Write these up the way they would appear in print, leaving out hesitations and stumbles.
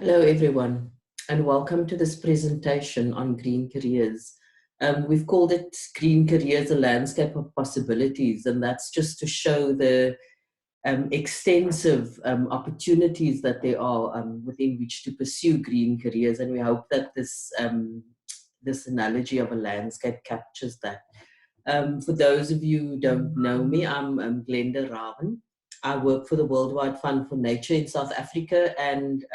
Hello everyone, and welcome to this presentation on green careers. We've called it Green Careers, a Landscape of Possibilities, and that's just to show the extensive opportunities that there are within which to pursue green careers, and we hope that this analogy of a landscape captures that. For those of you who don't know me, I'm Glenda Raven. I work for the Worldwide Fund for Nature in South Africa, and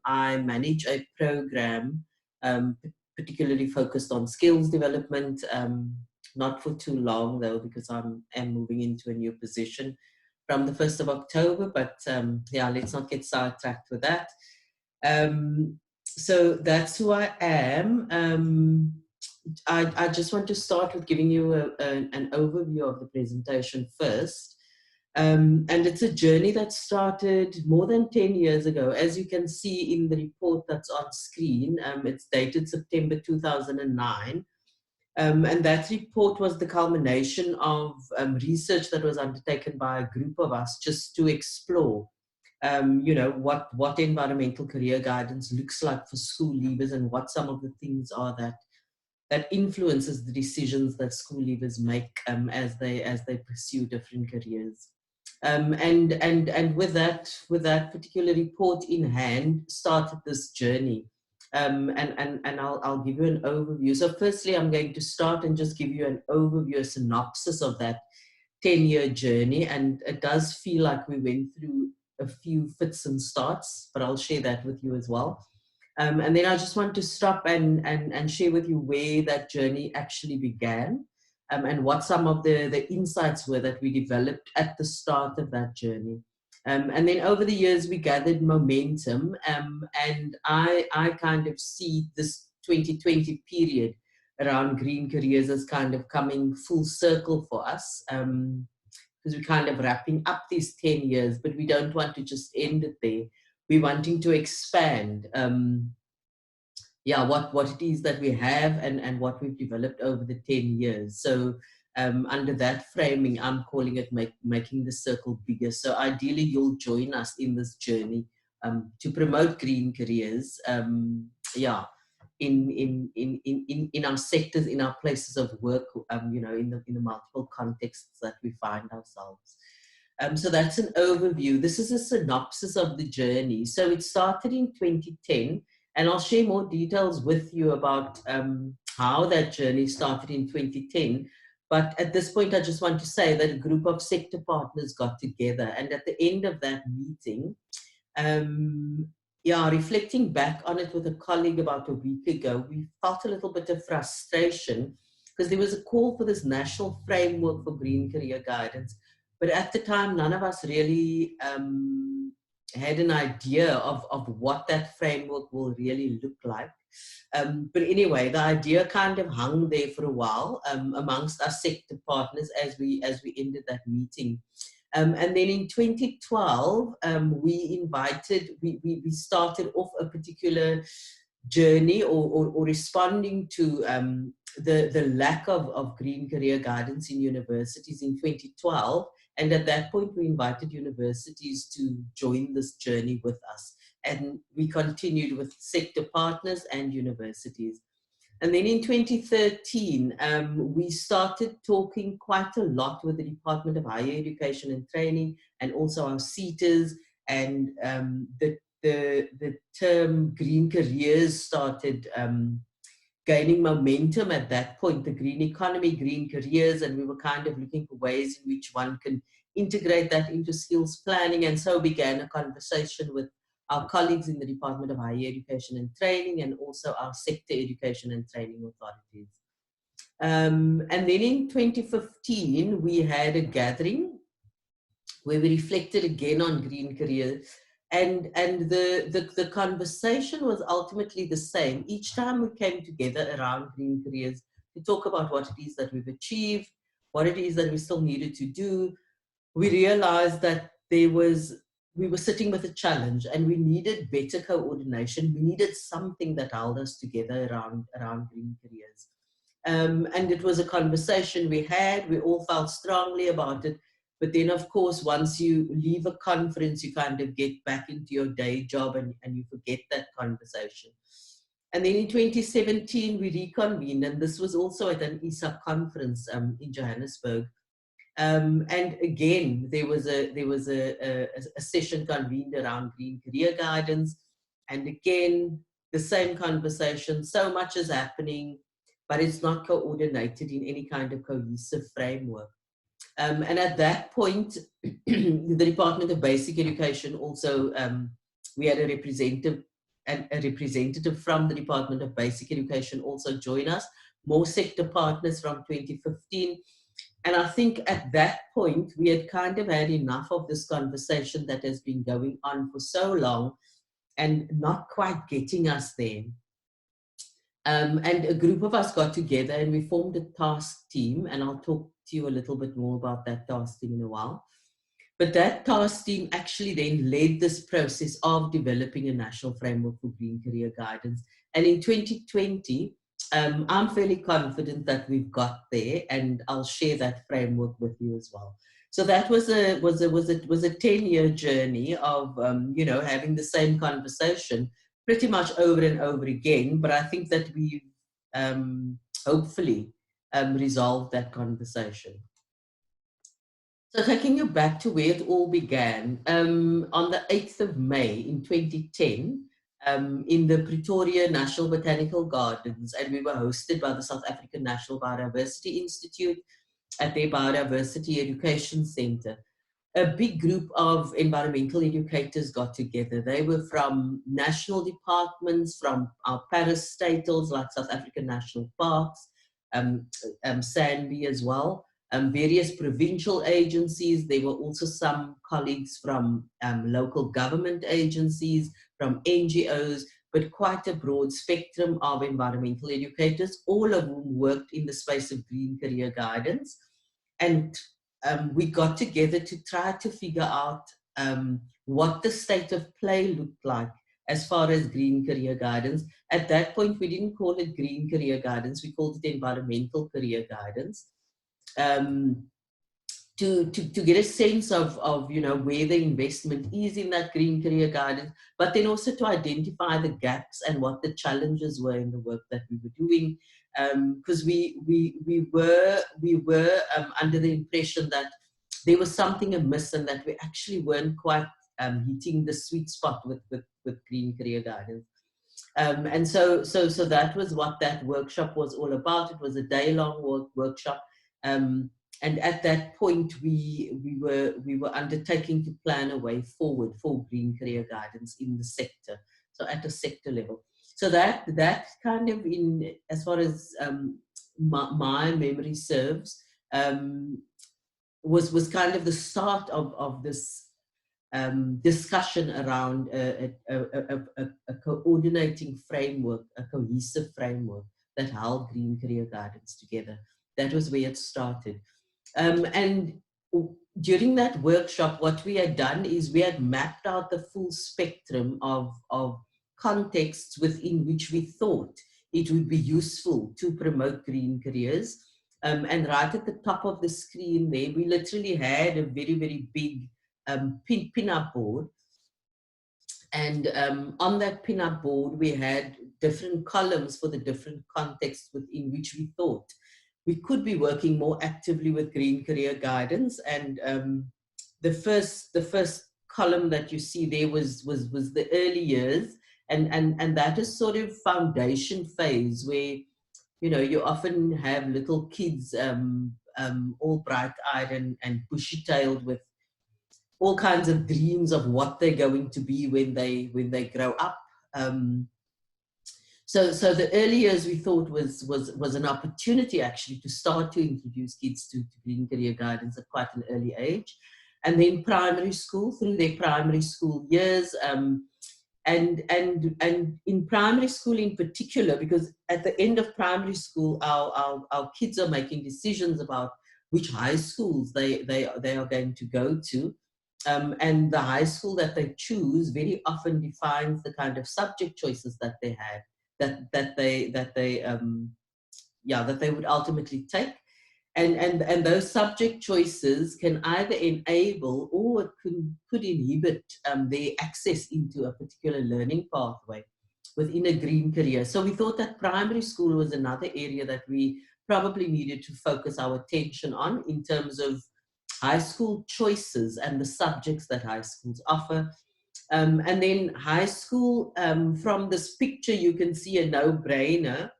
I manage a program particularly focused on skills development. Not for too long though, because am moving into a new position from the 1st of October, but yeah, let's not get sidetracked with that. So that's who I am. I just want to start with giving you an overview of the presentation first. And it's a journey that started more than 10 years ago. As you can see in the report that's on screen, it's dated September 2009. And that report was the culmination of research that was undertaken by a group of us just to explore what environmental career guidance looks like for school leavers, and what some of the things are that influences the decisions that school leavers make as they pursue different careers. And with that particular report in hand, started this journey. And I'll give you an overview. So firstly, I'm going to start and just give you an overview, a synopsis of that 10-year journey. And it does feel like we went through a few fits and starts, but I'll share that with you as well. And then I just want to stop and share with you where that journey actually began, and what some of the insights were that we developed at the start of that journey. And then over the years, we gathered momentum, and I kind of see this 2020 period around green careers as kind of coming full circle for us, because we're kind of wrapping up these 10 years, but we don't want to just end it there. We're wanting to expand what it is that we have and what we've developed over the 10 years. So under that framing, I'm calling it making the circle bigger. So ideally, you'll join us in this journey to promote green careers, in our sectors, in our places of work, in the multiple contexts that we find ourselves. So that's an overview. This is a synopsis of the journey. So it started in 2010, and I'll share more details with you about how that journey started in 2010. But at this point, I just want to say that a group of sector partners got together, and at the end of that meeting, reflecting back on it with a colleague about a week ago, we felt a little bit of frustration because there was a call for this national framework for green career guidance. But at the time, none of us really had an idea of what that framework will really look like. But anyway, the idea kind of hung there for a while amongst our sector partners as we ended that meeting. And then in 2012, we started off a particular journey or responding to the lack of green career guidance in universities in 2012. And at that point, we invited universities to join this journey with us. And we continued with sector partners and universities. And then in 2013, we started talking quite a lot with the Department of Higher Education and Training, and also our seaters, and the term green careers started gaining momentum at that point, the green economy, green careers, and we were kind of looking for ways in which one can integrate that into skills planning. And so began a conversation with our colleagues in the Department of Higher Education and Training, and also our sector education and training authorities. And then in 2015, we had a gathering where we reflected again on green careers. And the conversation was ultimately the same. Each time we came together around green careers to talk about what it is that we've achieved, what it is that we still needed to do, we realized that we were sitting with a challenge, and we needed better coordination. We needed something that held us together around green careers. And it was a conversation we had. We all felt strongly about it. But then, of course, once you leave a conference, you kind of get back into your day job and you forget that conversation. And then in 2017, we reconvened, and this was also at an ESA conference in Johannesburg. And again, there was a session convened around green career guidance, and again the same conversation. So much is happening, but it's not coordinated in any kind of cohesive framework. And at that point, the Department of Basic Education also, we had a representative from the Department of Basic Education also join us, more sector partners from 2015. And I think at that point, we had kind of had enough of this conversation that has been going on for so long and not quite getting us there. And a group of us got together and we formed a task team, and I'll talk to you a little bit more about that task team in a while. But that task team actually then led this process of developing a national framework for green career guidance. And in 2020, I'm fairly confident that we've got there, and I'll share that framework with you as well. So that was a 10-year journey of you know, having the same conversation pretty much over and over again. But I think that we've hopefully resolved that conversation. So taking you back to where it all began, on the 8th of May in 2010, in the Pretoria National Botanical Gardens, and we were hosted by the South African National Biodiversity Institute at their Biodiversity Education Center. A big group of environmental educators got together. They were from national departments, from our parastatals like South African National Parks, SANBI as well, various provincial agencies. There were also some colleagues from local government agencies, from NGOs, but quite a broad spectrum of environmental educators, all of whom worked in the space of green career guidance. And we got together to try to figure out what the state of play looked like as far as green career guidance. At that point, we didn't call it green career guidance, we called it environmental career guidance. To get a sense of you know, where the investment is in that green career guidance, but then also to identify the gaps and what the challenges were in the work that we were doing. Because we were under the impression that there was something amiss and that we actually weren't quite hitting the sweet spot with green career guidance. And so that was what that workshop was all about. It was a day-long workshop. And at that point, we were undertaking to plan a way forward for green career guidance in the sector, so at a sector level. So that kind of, in as far as my memory serves, was kind of the start of this discussion around a coordinating framework, a cohesive framework that held green career guidance together. That was where it started. And during that workshop, what we had done is we had mapped out the full spectrum of contexts within which we thought it would be useful to promote green careers. And right at the top of the screen there, we literally had a very, very big pin-up board. And on that pin-up board, we had different columns for the different contexts within which we thought we could be working more actively with green career guidance. And the first column that you see there was the early years, and that is sort of foundation phase, where, you know, you often have little kids all bright-eyed and bushy-tailed with all kinds of dreams of what they're going to be when they grow up. So the early years we thought was an opportunity actually to start to introduce kids to green career guidance at quite an early age. And then primary school, through their primary school years, and in primary school in particular, because at the end of primary school, our kids are making decisions about which high schools they are going to go to. And the high school that they choose very often defines the kind of subject choices that they have, that they would ultimately take. And those subject choices can either enable or it could inhibit their access into a particular learning pathway within a green career. So we thought that primary school was another area that we probably needed to focus our attention on in terms of high school choices and the subjects that high schools offer. And then high school, from this picture, you can see a no-brainer.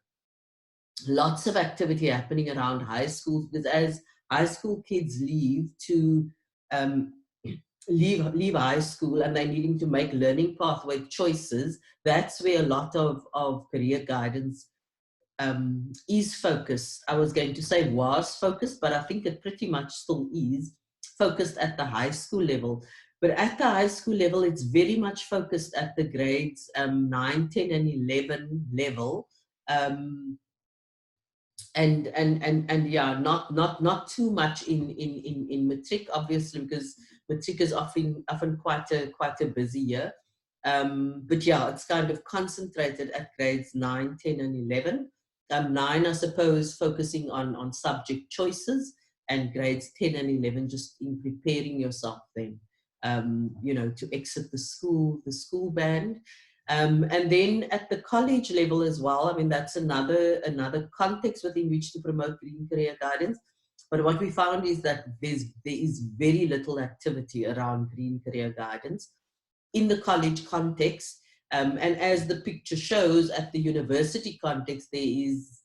Lots of activity happening around high schools, because as high school kids leave to um, leave high school and they're needing to make learning pathway choices, that's where a lot of career guidance is focused. I was going to say was focused, but I think it pretty much still is focused at the high school level. But at the high school level, it's very much focused at the grades 9, 10, and 11 level. And yeah, not too much in matric, obviously, because matric is often quite a busy year. But yeah, it's kind of concentrated at grades 9, 10, and 11. 9, I suppose, focusing on subject choices, and grades 10 and 11 just in preparing yourself then, you know, to exit the school band. And then at the college level as well, I mean, that's another context within which to promote green career guidance. But what we found is that there is very little activity around green career guidance in the college context. And as the picture shows, at the university context, there is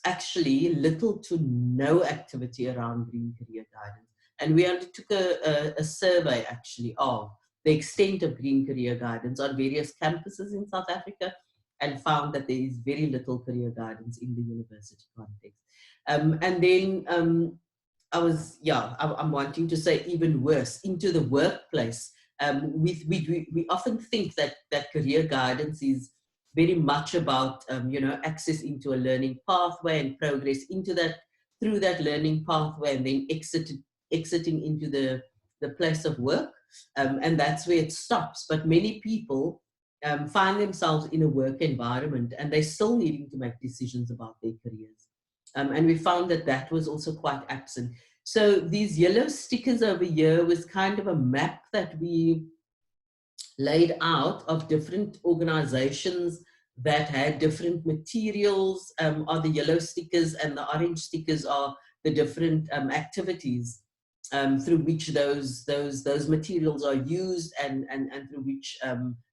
actually little to no activity around green career guidance. And we undertook a survey actually of the extent of green career guidance on various campuses in South Africa, and found that there is very little career guidance in the university context. And then I'm wanting to say even worse, into the workplace. We often think that career guidance is very much about you know, access into a learning pathway and progress into that, through that learning pathway, and then exiting into the place of work, and that's where it stops. But many people find themselves in a work environment and they're still needing to make decisions about their careers, and we found that was also quite absent. So these yellow stickers over here was kind of a map that we laid out of different organizations that had different materials, are the yellow stickers, and the orange stickers are the different activities through which those materials are used, and through which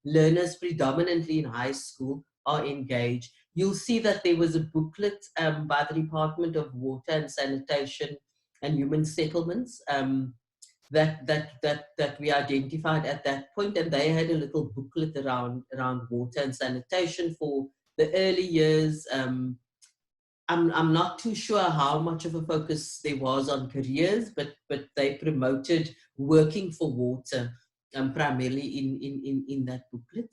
learners predominantly in high school are engaged. You'll see that there was a booklet by the Department of Water and Sanitation and Human Settlements that we identified at that point, and they had a little booklet around water and sanitation for the early years. I'm not too sure how much of a focus there was on careers, but they promoted working for water primarily in that booklet.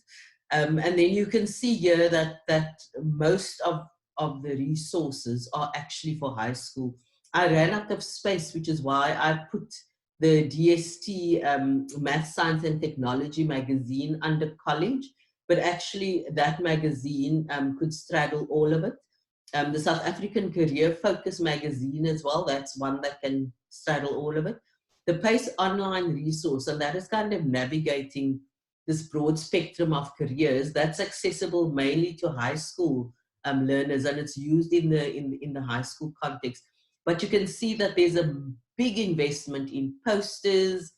And then you can see here that most of the resources are actually for high school. I ran out of space, which is why I put the DST Math, Science and Technology magazine under college, but actually that magazine could straddle all of it. The South African Career Focus magazine as well, that's one that can straddle all of it. The PACE online resource, and that is kind of navigating this broad spectrum of careers, that's accessible mainly to high school learners, and it's used in the high school context. But you can see that there's a big investment in posters,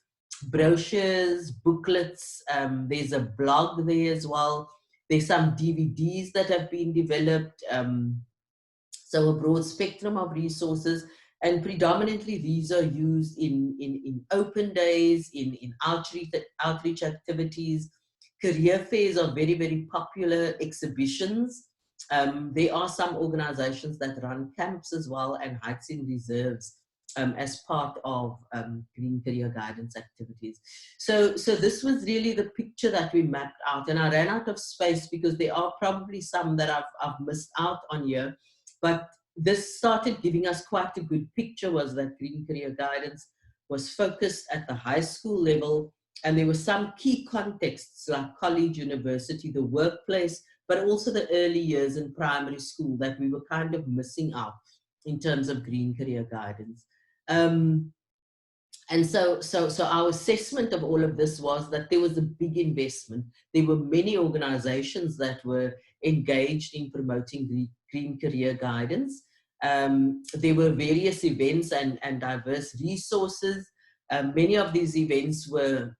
brochures, booklets. There's a blog there as well. There's some DVDs that have been developed. So a broad spectrum of resources, and predominantly these are used in open days, in outreach activities. Career fairs are very, very popular, exhibitions. There are some organizations that run camps as well, and hikes in reserves as part of green career guidance activities. So this was really the picture that we mapped out, and I ran out of space because there are probably some that I've missed out on here. But this started giving us quite a good picture, was that green career guidance was focused at the high school level, and there were some key contexts like college, university, the workplace, but also the early years in primary school that we were kind of missing out. in terms of green career guidance. And so our assessment of all of this was that there was a big investment. There were many organizations that were engaged in promoting green career guidance. There were various events and diverse resources. Many of these events were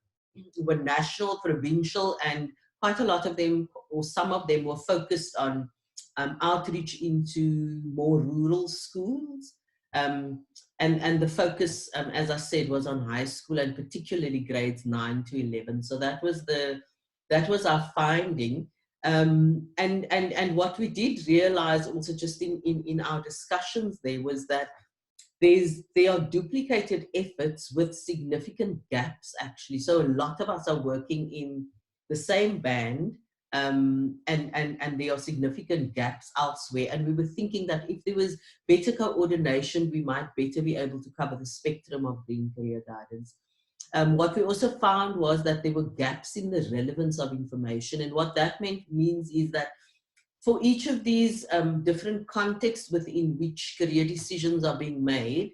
national, provincial, and quite a lot of them, or some of them, were focused on outreach into more rural schools. And the focus, as I said, was on high school and particularly grades 9 to 11. So that was our finding. And what we did realize also just in our discussions there was that there are duplicated efforts with significant gaps, actually. So a lot of us are working in the same band, and there are significant gaps elsewhere. And we were thinking that if there was better coordination, we might better be able to cover the spectrum of green career guidance. What we also found was that there were gaps in the relevance of information. And what that means is that for each of these different contexts within which career decisions are being made,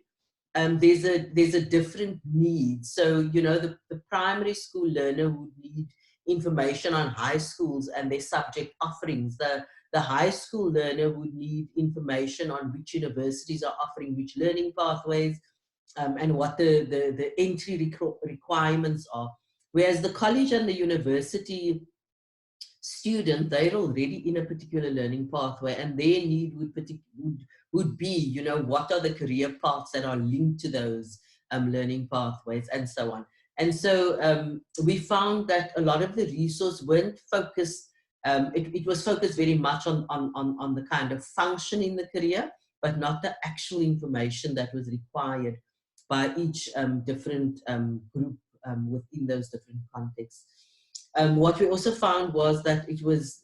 there's a different need. So, you know, the primary school learner would need information on high schools and their subject offerings. The high school learner would need information on which universities are offering which learning pathways, and what the entry requirements are. Whereas the college and the university student, they're already in a particular learning pathway, and their need would be, you know, what are the career paths that are linked to those learning pathways, and so on. And so we found that a lot of the resource weren't focused, it was focused very much on the kind of function in the career, but not the actual information that was required by each different group within those different contexts. What we also found was that it was,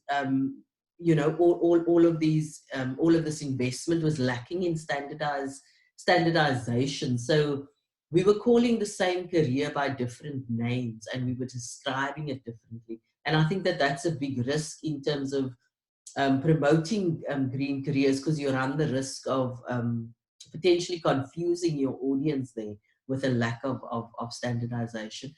you know, all of this investment was lacking in standardization. So we were calling the same career by different names, and we were describing it differently. And I think that that's a big risk in terms of promoting green careers, because you run the risk of potentially confusing your audience there with a lack of standardization.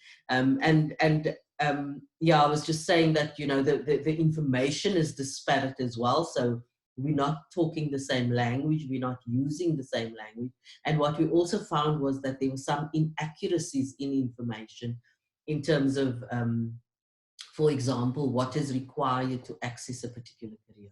Yeah, I was just saying that, you know, the information is disparate as well. So we're not talking the same language, we're not using the same language. And what we also found was that there were some inaccuracies in information in terms of, for example, what is required to access a particular career.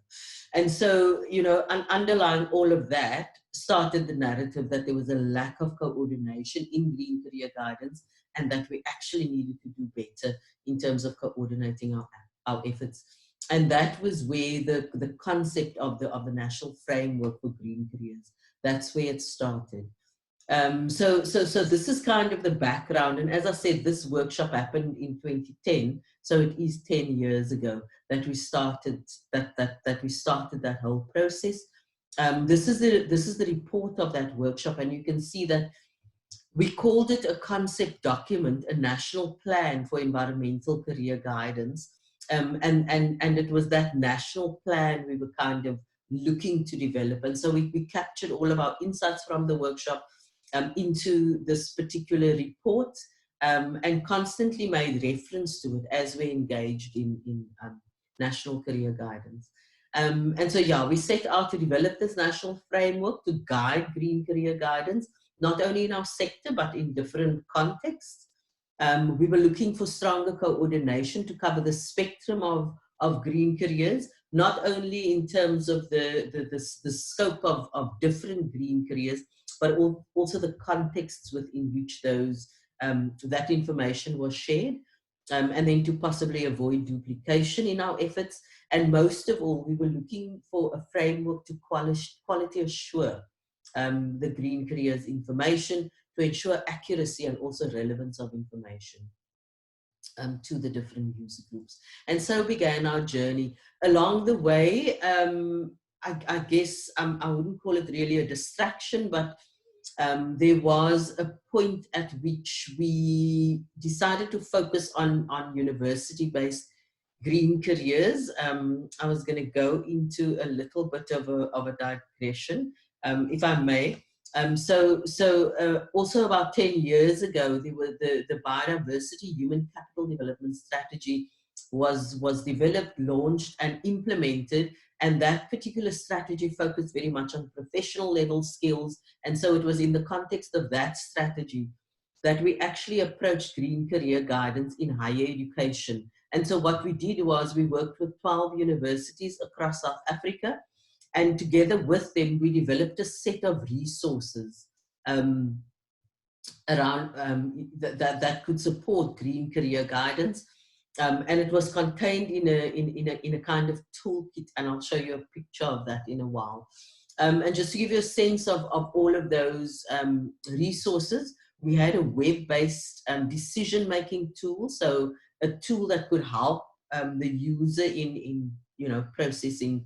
And so, you know, underlying all of that started the narrative that there was a lack of coordination in green career guidance, and that we actually needed to do better in terms of coordinating our efforts. And that was where the concept of the National Framework for Green Careers, that's where it started. So this is kind of the background. And as I said, this workshop happened in 2010. So it is 10 years ago that we started that whole process. This is the report of that workshop, and you can see that we called it a concept document, a national plan for environmental career guidance. And it was that national plan we were kind of looking to develop. And so we captured all of our insights from the workshop into this particular report, and constantly made reference to it as we engaged in national career guidance. And so, yeah, we set out to develop this national framework to guide green career guidance, not only in our sector, but in different contexts. We were looking for stronger coordination to cover the spectrum of green careers, not only in terms of the scope of different green careers, but also the contexts within which that information was shared, and then to possibly avoid duplication in our efforts. And most of all, we were looking for a framework to quality assure the green careers information, to ensure accuracy and also relevance of information to the different user groups. And so began our journey. Along the way, I guess I wouldn't call it really a distraction, but there was a point at which we decided to focus on university-based green careers. I was going to go into a little bit of a digression. if I may. Also about 10 years ago, there were the biodiversity human capital development strategy was developed, launched, and implemented. And that particular strategy focused very much on professional level skills. And so it was in the context of that strategy that we actually approached green career guidance in higher education. And so what we did was we worked with 12 universities across South Africa, and together with them, we developed a set of resources around that could support green career guidance. And it was contained in a kind of toolkit, and I'll show you a picture of that in a while. And just to give you a sense of all of those resources, we had a web-based decision-making tool, so a tool that could help the user in processing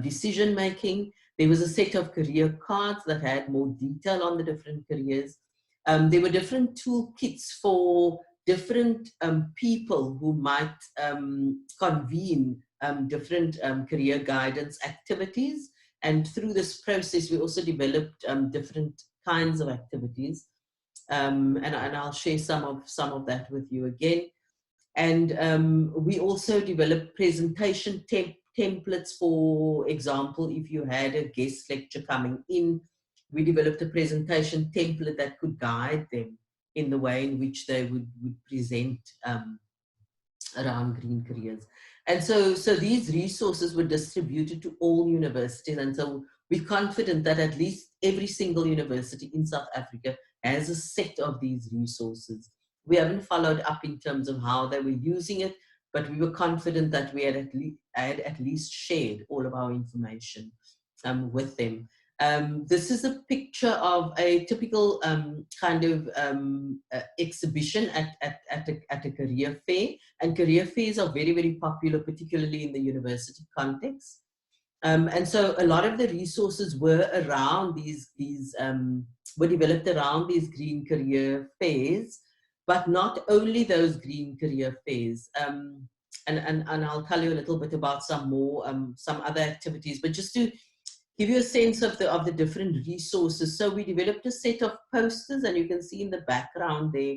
decision-making. There was a set of career cards that had more detail on the different careers. There were different toolkits for different people who might convene different career guidance activities. And through this process, we also developed different kinds of activities. And I'll share some of that with you again. And we also developed presentation templates. For example, if you had a guest lecture coming in, we developed a presentation template that could guide them in the way in which they would present around green careers. And so these resources were distributed to all universities. And so we're confident that at least every single university in South Africa has a set of these resources. We haven't followed up in terms of how they were using it, but we were confident that we had at least shared all of our information with them. This is a picture of a typical kind of exhibition at a career fair. And career fairs are very, very popular, particularly in the university context. And so a lot of the resources were around were developed around these green career fairs, but not only those green career fairs. And I'll tell you a little bit about some other activities, but just to give you a sense of the different resources. So we developed a set of posters, and you can see in the background there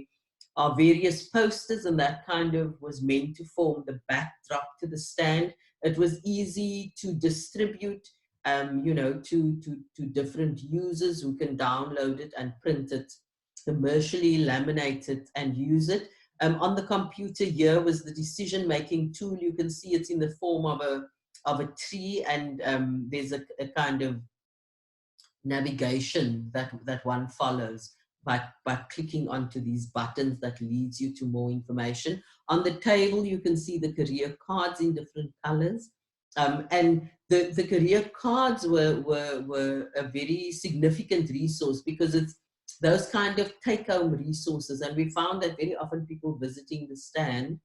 are various posters, and that kind of was meant to form the backdrop to the stand. It was easy to distribute, to different users who can download it and print it, commercially laminate it and use it. On the computer here was the decision-making tool. You can see it's in the form of a tree, and there's a kind of navigation that one follows by clicking onto these buttons that leads you to more information. On the table, you can see the career cards in different colors. And the career cards were a very significant resource, because it's those kind of take-home resources. And we found that very often people visiting the stand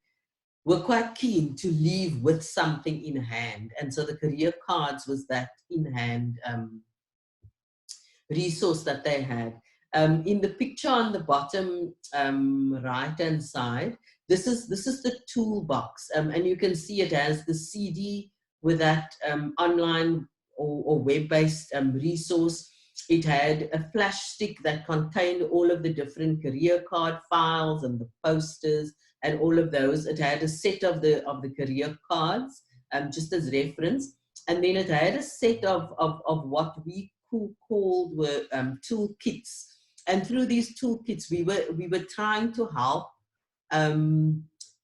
were quite keen to leave with something in hand. And so the career cards was that in-hand resource that they had. In the picture on the bottom right-hand side, this is the toolbox. And you can see it has the CD with that online or web-based resource. It had a flash stick that contained all of the different career card files and the posters and all of those. It had a set of the career cards, just as reference. And then it had a set of what we called were toolkits. And through these toolkits, we were trying to help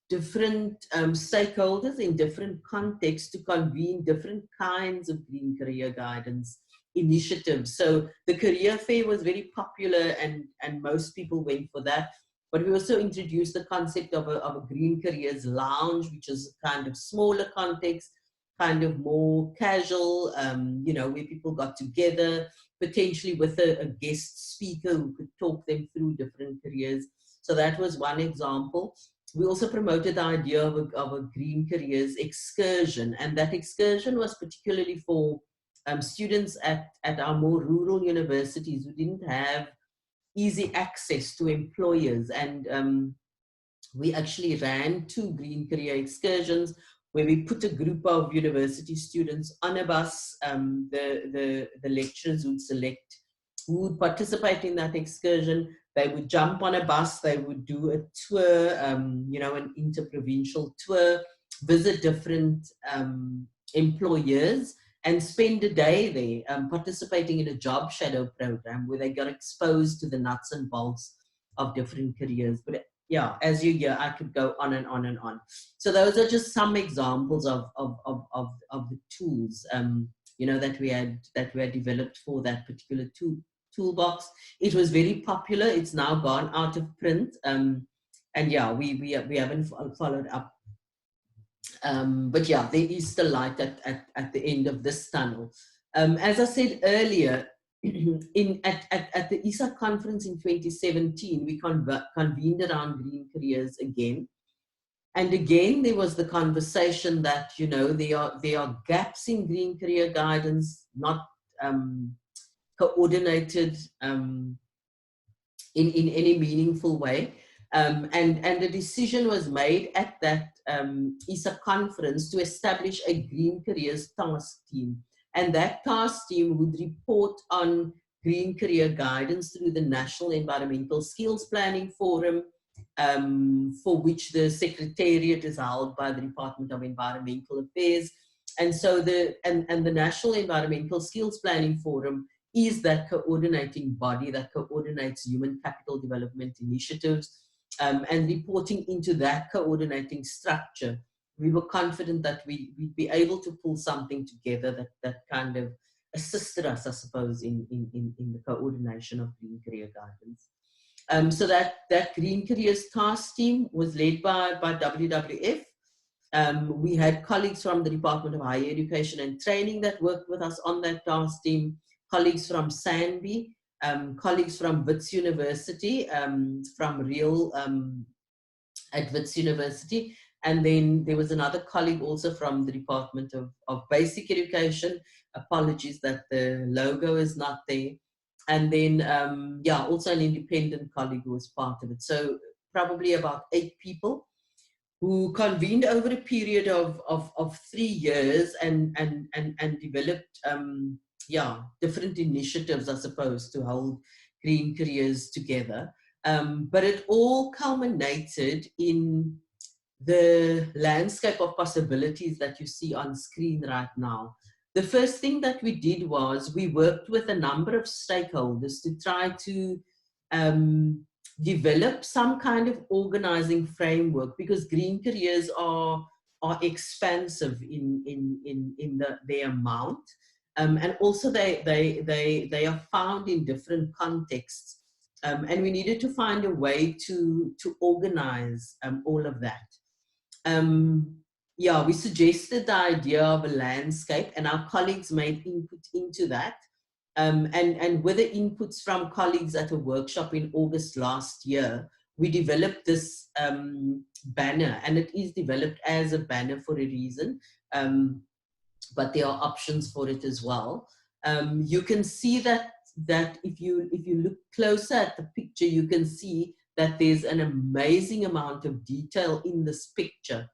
different stakeholders in different contexts to convene different kinds of green career guidance initiatives. So the career fair was very popular, and most people went for that. But we also introduced the concept of a green careers lounge, which is a kind of smaller context, kind of more casual, where people got together, potentially with a guest speaker who could talk them through different careers. So that was one example. We also promoted the idea of a green careers excursion, and that excursion was particularly for students at our more rural universities who didn't have easy access to employers. And we actually ran 2 green career excursions, where we put a group of university students on a bus. The lecturers would select who would participate in that excursion. They would jump on a bus, they would do a tour, you know, an interprovincial tour, visit different employers, and spend a day there participating in a job shadow program where they got exposed to the nuts and bolts of different careers. But yeah, as you hear, I could go on and on and on. So those are just some examples of the tools, you know, that we had developed for that particular toolbox. It was very popular. It's now gone out of print, and yeah, we haven't followed up. But yeah, there is still light at the end of this tunnel. As I said earlier, at the EEASA conference in 2017, we convened around green careers again. And again, there was the conversation that, you know, there are gaps in green career guidance, not coordinated in any meaningful way. And a decision was made at that EEASA conference to establish a green careers task team. And that task team would report on green career guidance through the National Environmental Skills Planning Forum, for which the secretariat is held by the Department of Environmental Affairs. And so the National Environmental Skills Planning Forum is that coordinating body that coordinates human capital development initiatives, and reporting into that coordinating structure. We were confident that we'd be able to pull something together that kind of assisted us, I suppose, in the coordination of green career guidance. So that Green Careers Task Team was led by WWF. We had colleagues from the Department of Higher Education and Training that worked with us on that task team, colleagues from SANBI, colleagues from Wits University, from Real at Wits University. And then there was another colleague also from the Department of Basic Education. Apologies that the logo is not there. And then, yeah, also an independent colleague who was part of it. So probably about 8 people who convened over a period of 3 years and developed, yeah, different initiatives, I suppose, to hold green careers together. But it all culminated in the landscape of possibilities that you see on screen right now. The first thing that we did was we worked with a number of stakeholders to try to develop some kind of organizing framework, because green careers are expansive in their amount, and also they are found in different contexts, and we needed to find a way to organize all of that. Yeah, we suggested the idea of a landscape, and our colleagues made input into that. And with the inputs from colleagues at a workshop in August last year, we developed this banner, and it is developed as a banner for a reason, but there are options for it as well. You can see that if you look closer at the picture, you can see that there's an amazing amount of detail in this picture.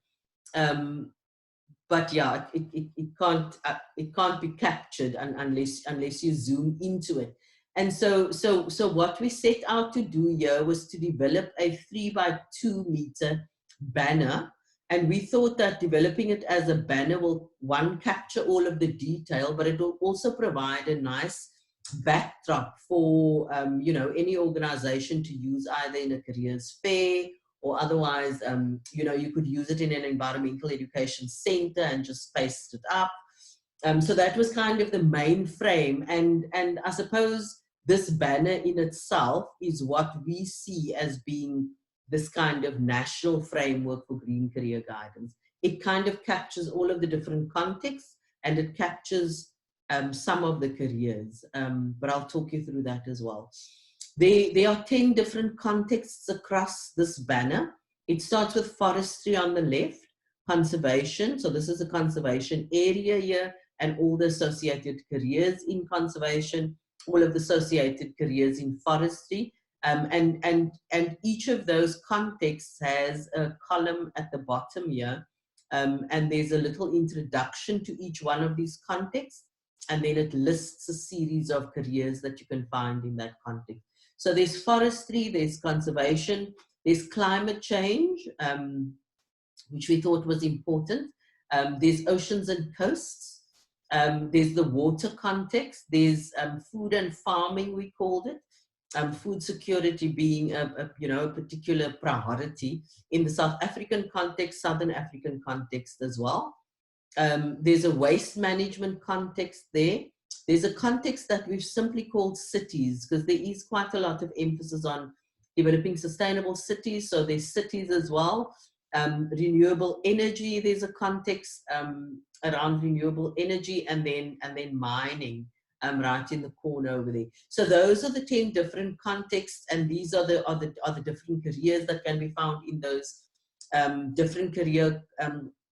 But yeah, it can't be captured unless you zoom into it. And so what we set out to do here was to develop a 3x2 meter banner. And we thought that developing it as a banner will, one, capture all of the detail, but it will also provide a nice backdrop for you know, any organization to use either in a careers fair, or otherwise, you know, you could use it in an environmental education center and just paste it up. So that was kind of the main frame. And I suppose this banner in itself is what we see as being this kind of national framework for green career guidance. It kind of captures all of the different contexts, and it captures some of the careers. But I'll talk you through that as well. There are 10 different contexts across this banner. It starts with forestry on the left, conservation. So this is a conservation area here, and all the associated careers in conservation, all of the associated careers in forestry. And each of those contexts has a column at the bottom here and there's a little introduction to each one of these contexts, and then it lists a series of careers that you can find in that context. So there's forestry, there's conservation, there's climate change, which we thought was important. There's oceans and coasts. There's the water context. There's food and farming, we called it. Food security being a particular priority in the South African context, Southern African context as well. There's a waste management context there. There's a context that we've simply called cities, because there is quite a lot of emphasis on developing sustainable cities. So there's cities as well. Renewable energy, there's a context around renewable energy, and then mining right in the corner over there. So those are the 10 different contexts, and these are the different careers that can be found in those different career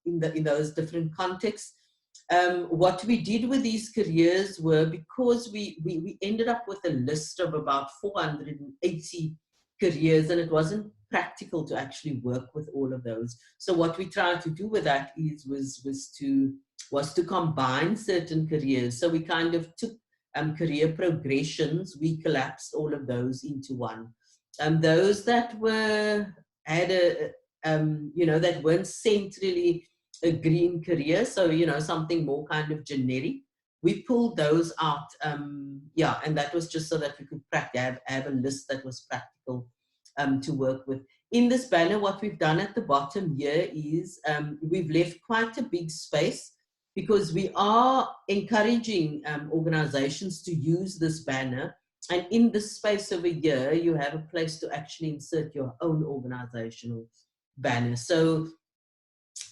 in those different contexts. What we did with these careers were, because we ended up with a list of about 480 careers, and it wasn't practical to actually work with all of those. So what we tried to do with that was to combine certain careers. So we kind of took career progressions, we collapsed all of those into one. Those that had that weren't centrally a green career, so something more kind of generic, we pulled those out, and that was just so that we could have a list that was practical to work with. In this banner, what we've done at the bottom here is we've left quite a big space, because we are encouraging organizations to use this banner, and in this space over here you have a place to actually insert your own organizational banner. So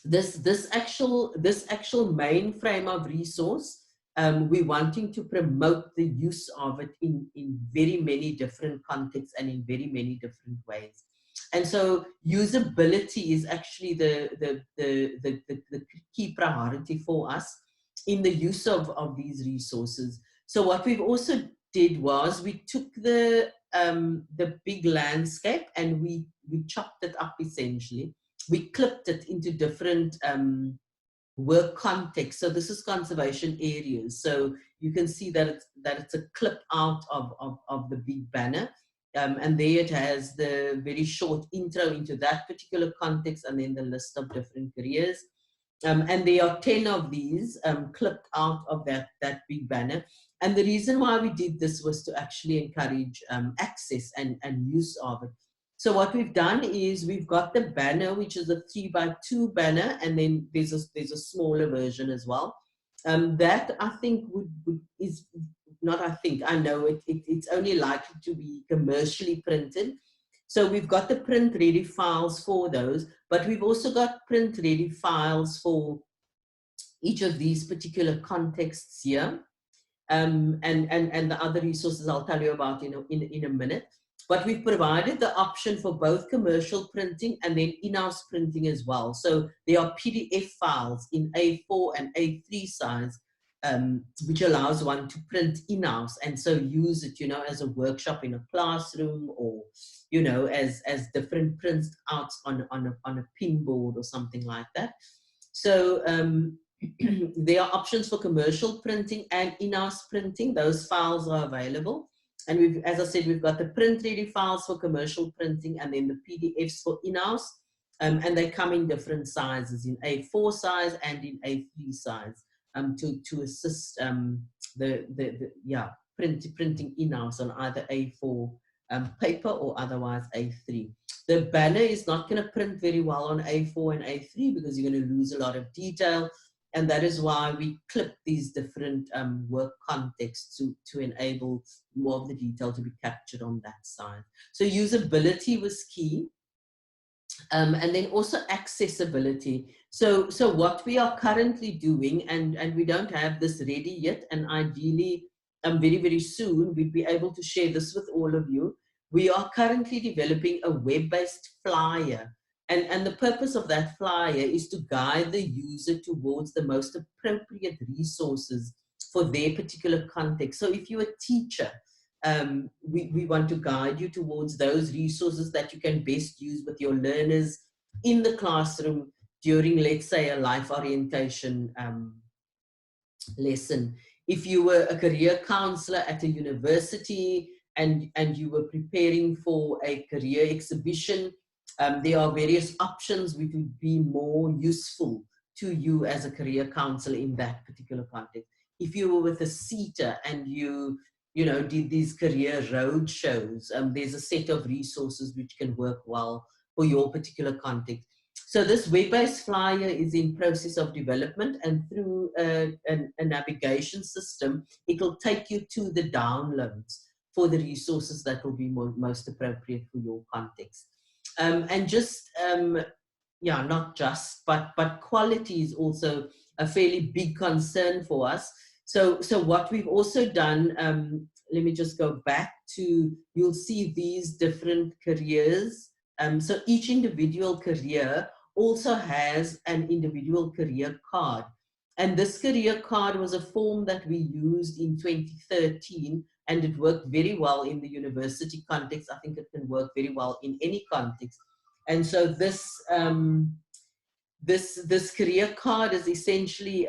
this actual mainframe of resource, we're wanting to promote the use of it in very many different contexts and in very many different ways. And so usability is actually the key priority for us in the use of these resources. So what we've also did was we took the big landscape and we chopped it up essentially. We clipped it into different work contexts. So this is conservation areas. So you can see that it's a clip out of the big banner. And there it has the very short intro into that particular context, and then the list of different careers. And there are 10 of these clipped out of that big banner. And the reason why we did this was to actually encourage access and use of it. So what we've done is we've got the banner, which is a 3x2 banner, and then there's a smaller version as well. That I think I know it's only likely to be commercially printed. So we've got the print ready files for those, but we've also got print ready files for each of these particular contexts here. And the other resources I'll tell you about in a minute. But we've provided the option for both commercial printing and then in-house printing as well. So there are PDF files in A4 and A3 size, which allows one to print in-house and so use it, as a workshop in a classroom, or, as different prints out on a pin board or something like that. So there are options for commercial printing and in-house printing. Those files are available. And as I said, we've got the print ready files for commercial printing and then the PDFs for in-house. And they come in different sizes, in A4 size and in A3 size, to assist printing in-house on either A4 paper or otherwise A3. The banner is not going to print very well on A4 and A3 because you're going to lose a lot of detail. And that is why we clip these different work contexts to enable more of the detail to be captured on that side. So usability was key. And then also accessibility. So what we are currently doing, and we don't have this ready yet, and ideally very, very soon we'd be able to share this with all of you. We are currently developing a web-based flyer. And the purpose of that flyer is to guide the user towards the most appropriate resources for their particular context. So if you're a teacher, we want to guide you towards those resources that you can best use with your learners in the classroom during, let's say, a life orientation lesson. If you were a career counselor at a university and you were preparing for a career exhibition, there are various options which would be more useful to you as a career counselor in that particular context. If you were with a seater and you did these career road shows, there's a set of resources which can work well for your particular context. So this web-based flyer is in process of development, and through a navigation system, it will take you to the downloads for the resources that will be most appropriate for your context. And just, yeah, not just, but quality is also a fairly big concern for us. So what we've also done, let me just go back to, you'll see these different careers. So each individual career also has an individual career card. And this career card was a form that we used in 2013, and it worked very well in the university context. I think it can work very well in any context. And so this, this career card is essentially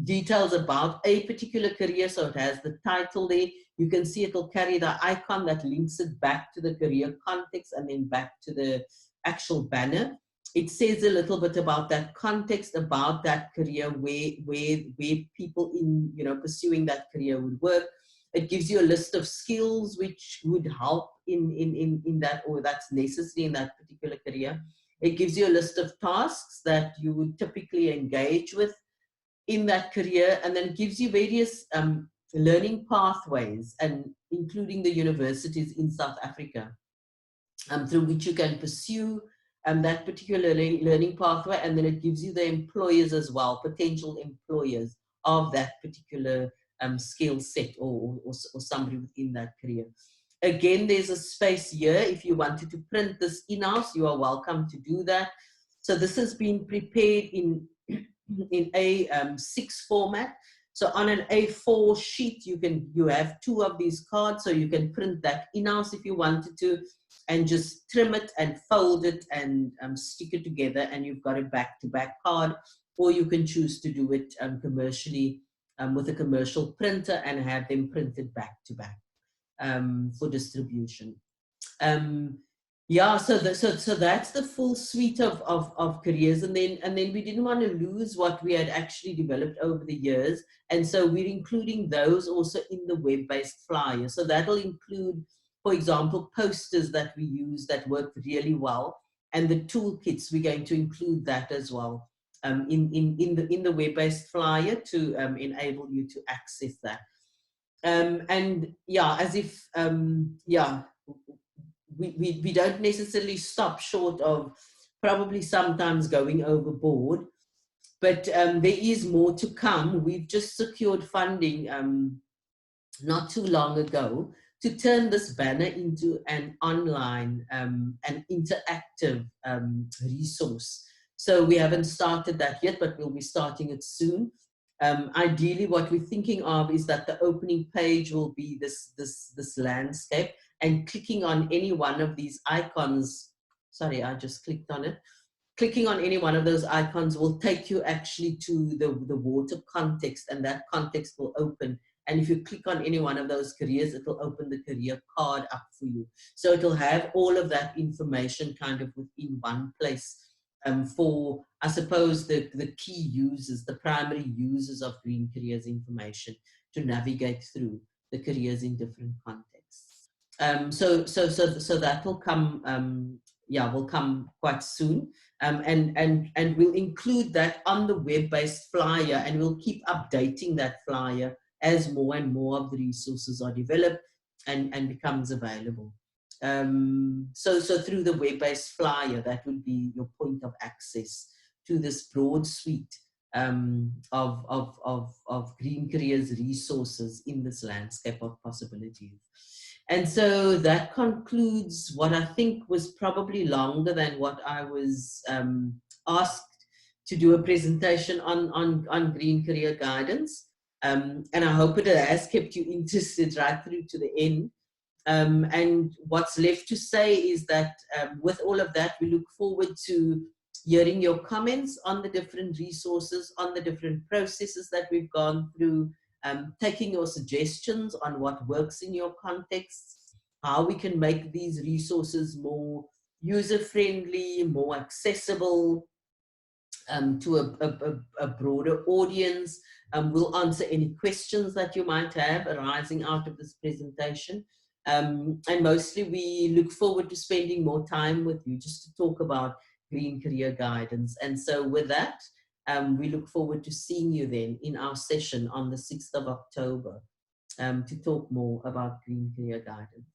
details about a particular career. So it has the title there. You can see it'll carry the icon that links it back to the career context and then back to the actual banner. It says a little bit about that context, about that career, where people in pursuing that career would work. It gives you a list of skills which would help in that, or that's necessary in that particular career. It gives you a list of tasks that you would typically engage with in that career, and then it gives you various learning pathways, and including the universities in South Africa, through which you can pursue that particular learning pathway. And then it gives you the employers as well, potential employers of that particular skill set or somebody within that career. Again, there's a space here. If you wanted to print this in-house, you are welcome to do that. So this has been prepared in A6 format. So on an A4 sheet, you have 2 of these cards, so you can print that in-house if you wanted to, and just trim it and fold it and stick it together, and you've got a back-to-back card. Or you can choose to do it commercially with a commercial printer and have them printed back-to-back for distribution. Yeah, so that's the full suite of careers, and then we didn't want to lose what we had actually developed over the years, and so we're including those also in the web-based flyer. So that'll include, for example, posters that we use that work really well, and the toolkits. We're going to include that as well in the web-based flyer to enable you to access that. And yeah, as if yeah. We don't necessarily stop short of probably sometimes going overboard, but there is more to come. We've just secured funding not too long ago to turn this banner into an online an interactive resource. So we haven't started that yet, but we'll be starting it soon. Ideally, what we're thinking of is that the opening page will be this landscape, and clicking on any one of these icons, sorry, I just clicked on it. Clicking on any one of those icons will take you actually to the water context, and that context will open. And if you click on any one of those careers, it will open the career card up for you. So it'll have all of that information kind of within one place for, I suppose, the key users, the primary users of Green Careers information to navigate through the careers in different contexts. So that will come, yeah, will come quite soon. And we'll include that on the web-based flyer, and we'll keep updating that flyer as more and more of the resources are developed and becomes available. So through the web-based flyer, that would be your point of access to this broad suite of Green Careers resources in this landscape of possibilities. And so that concludes what I think was probably longer than what I was asked to do a presentation on Green Career Guidance. And I hope it has kept you interested right through to the end. And what's left to say is that with all of that, we look forward to hearing your comments on the different resources, on the different processes that we've gone through, taking your suggestions on what works in your context, how we can make these resources more user-friendly, more accessible, to a broader audience. We'll answer any questions that you might have arising out of this presentation. And mostly we look forward to spending more time with you just to talk about green career guidance. And so with that, we look forward to seeing you then in our session on the 6th of October to talk more about green career guidance.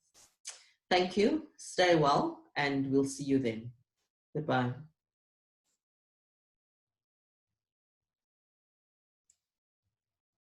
Thank you, stay well, and we'll see you then. Goodbye.